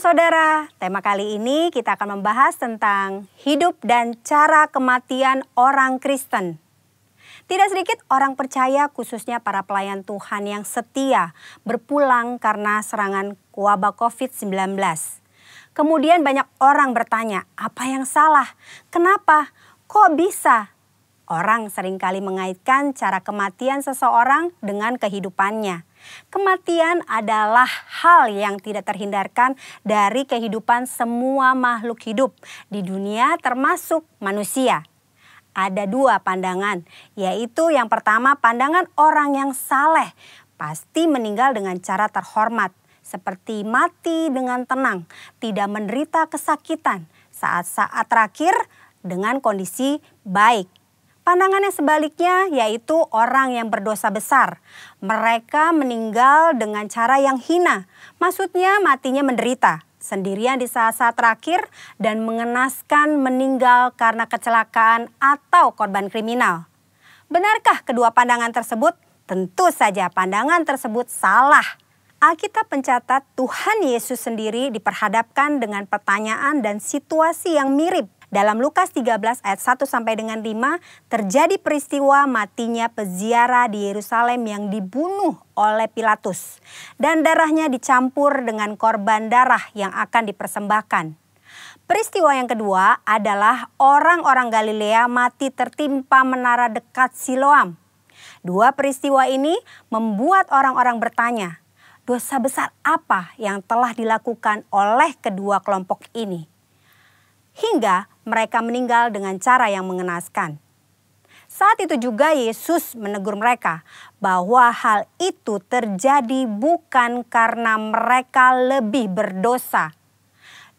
Shalom saudara, tema kali ini kita akan membahas tentang hidup dan cara kematian orang Kristen. Tidak sedikit orang percaya, khususnya para pelayan Tuhan yang setia, berpulang karena serangan wabah COVID-19. Kemudian banyak orang bertanya, apa yang salah? Kenapa? Kok bisa? Orang seringkali mengaitkan cara kematian seseorang dengan kehidupannya. Kematian adalah hal yang tidak terhindarkan dari kehidupan semua makhluk hidup di dunia termasuk manusia. Ada dua pandangan, yaitu yang pertama pandangan orang yang saleh pasti meninggal dengan cara terhormat, seperti mati dengan tenang, tidak menderita kesakitan saat-saat terakhir dengan kondisi baik. Pandangan yang sebaliknya yaitu orang yang berdosa besar. Mereka meninggal dengan cara yang hina. Maksudnya matinya menderita sendirian di saat-saat terakhir dan mengenaskan meninggal karena kecelakaan atau korban kriminal. Benarkah kedua pandangan tersebut? Tentu saja pandangan tersebut salah. Alkitab mencatat Tuhan Yesus sendiri diperhadapkan dengan pertanyaan dan situasi yang mirip. Dalam Lukas 13 ayat 1 sampai dengan 5 terjadi peristiwa matinya peziarah di Yerusalem yang dibunuh oleh Pilatus dan darahnya dicampur dengan korban darah yang akan dipersembahkan. Peristiwa yang kedua adalah orang-orang Galilea mati tertimpa menara dekat Siloam. Dua peristiwa ini membuat orang-orang bertanya, dosa besar apa yang telah dilakukan oleh kedua kelompok ini? Hingga mereka meninggal dengan cara yang mengenaskan. Saat itu juga Yesus menegur mereka bahwa hal itu terjadi bukan karena mereka lebih berdosa.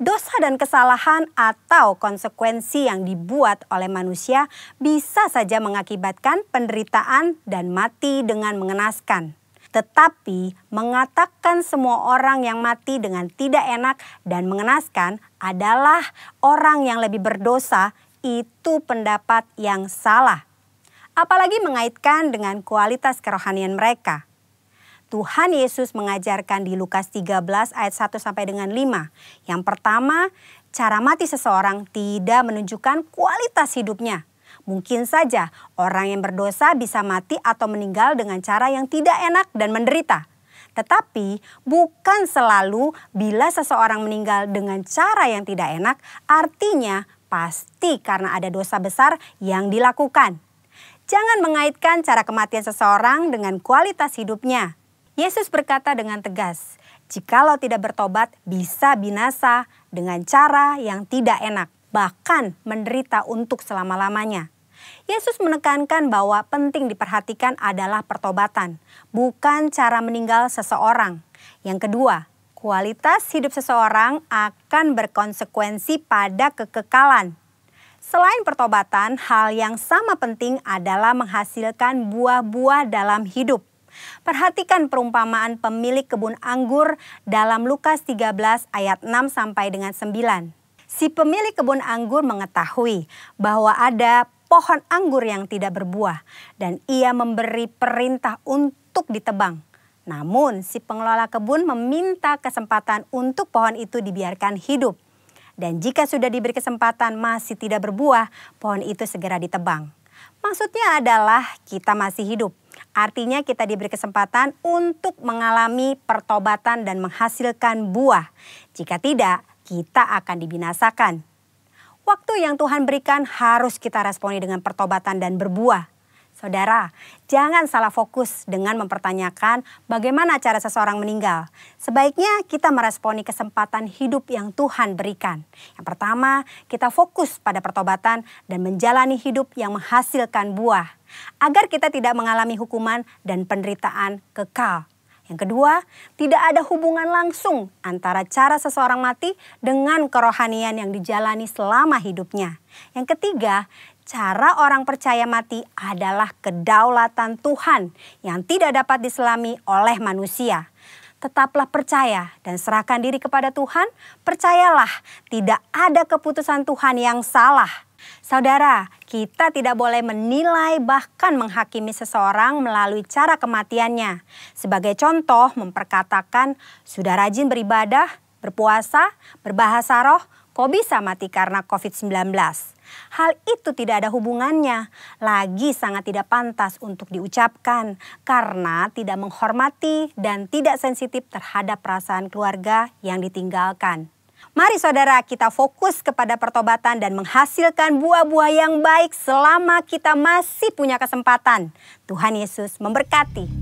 Dosa dan kesalahan atau konsekuensi yang dibuat oleh manusia bisa saja mengakibatkan penderitaan dan mati dengan mengenaskan. Tetapi mengatakan semua orang yang mati dengan tidak enak dan mengenaskan adalah orang yang lebih berdosa, itu pendapat yang salah. Apalagi mengaitkan dengan kualitas kerohanian mereka. Tuhan Yesus mengajarkan di Lukas 13 ayat 1 sampai dengan 5. Yang pertama, cara mati seseorang tidak menunjukkan kualitas hidupnya. Mungkin saja orang yang berdosa bisa mati atau meninggal dengan cara yang tidak enak dan menderita. Tetapi bukan selalu bila seseorang meninggal dengan cara yang tidak enak, artinya pasti karena ada dosa besar yang dilakukan. Jangan mengaitkan cara kematian seseorang dengan kualitas hidupnya. Yesus berkata dengan tegas, jikalau tidak bertobat bisa binasa dengan cara yang tidak enak, bahkan menderita untuk selama-lamanya. Yesus menekankan bahwa penting diperhatikan adalah pertobatan, bukan cara meninggal seseorang. Yang kedua, kualitas hidup seseorang akan berkonsekuensi pada kekekalan. Selain pertobatan, hal yang sama penting adalah menghasilkan buah-buah dalam hidup. Perhatikan perumpamaan pemilik kebun anggur dalam Lukas 13 ayat 6 sampai dengan 9. Si pemilik kebun anggur mengetahui bahwa ada pohon anggur yang tidak berbuah dan ia memberi perintah untuk ditebang. Namun si pengelola kebun meminta kesempatan untuk pohon itu dibiarkan hidup. Dan jika sudah diberi kesempatan masih tidak berbuah, pohon itu segera ditebang. Maksudnya adalah kita masih hidup. Artinya kita diberi kesempatan untuk mengalami pertobatan dan menghasilkan buah. Jika tidak, kita akan dibinasakan. Waktu yang Tuhan berikan harus kita responi dengan pertobatan dan berbuah. Saudara, jangan salah fokus dengan mempertanyakan bagaimana cara seseorang meninggal. Sebaiknya kita meresponi kesempatan hidup yang Tuhan berikan. Yang pertama, kita fokus pada pertobatan dan menjalani hidup yang menghasilkan buah. Agar kita tidak mengalami hukuman dan penderitaan kekal. Yang kedua, tidak ada hubungan langsung antara cara seseorang mati dengan kerohanian yang dijalani selama hidupnya. Yang ketiga, cara orang percaya mati adalah kedaulatan Tuhan yang tidak dapat diselami oleh manusia. Tetaplah percaya dan serahkan diri kepada Tuhan. Percayalah, tidak ada keputusan Tuhan yang salah. Saudara, kita tidak boleh menilai bahkan menghakimi seseorang melalui cara kematiannya. Sebagai contoh, memperkatakan sudah rajin beribadah, berpuasa, berbahasa roh, kok bisa mati karena COVID-19? Hal itu tidak ada hubungannya, lagi sangat tidak pantas untuk diucapkan karena tidak menghormati dan tidak sensitif terhadap perasaan keluarga yang ditinggalkan. Mari saudara, kita fokus kepada pertobatan dan menghasilkan buah-buah yang baik selama kita masih punya kesempatan. Tuhan Yesus memberkati.